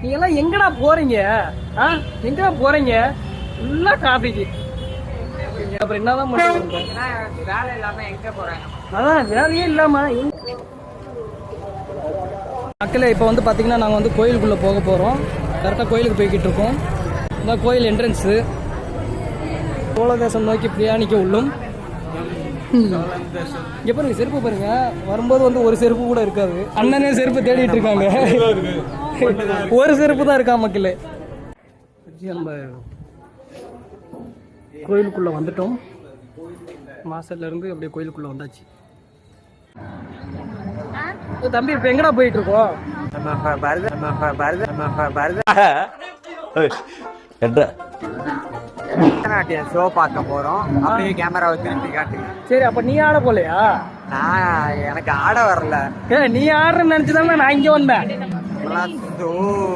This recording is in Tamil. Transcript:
நீங்க எல்லாம் எங்கடா போறீங்க? எங்கடா போறீங்க? ஃபுல்லா டிராபிக். அப்புறம் என்னதான் பண்றது? வேலை இல்லாம எங்க போறாங்க? அதான் வேலையே இல்லாம. மக்களே இப்போ வந்து பாத்தீங்கன்னா நாங்க வந்து கோயிலுக்குள்ள போக போறோம். கரெக்டா கோயிலுக்கு போய்கிட்டு இருக்கோம். இந்த கோயில் என்ட்ரன்ஸ். சோழதேசம் நோக்கி பிரயாணிக்க உள்ளும். இங்க பாருங்க, செருப்பு பாருங்க. வரும்போது வந்து ஒரு செருப்பு கூட இருக்காது. அண்ணனே செருப்பு தேடிட்டு இருக்காங்க. ஒரு செருப்பு தான் இருக்கா மக்களே. நம்ம கோயிலுக்குள்ள வந்துட்டோம். வாசல்ல இருந்து அப்படியே கோயிலுக்குள்ள வந்தாச்சு. தம்பி இப்ப எங்கடா போயிட்டு இருக்கோம்? பரதநாட்டியம் ஷோ பார்க்க போறோம். அப்படியே கேமராவை திருப்பி காட்டுங்க. சரி, அப்ப நீ ஆட போலையா? எனக்கு ஆட வரல. நீ ஆடுறன்னு நினைச்சுதான் நான் இங்க வந்தேன்.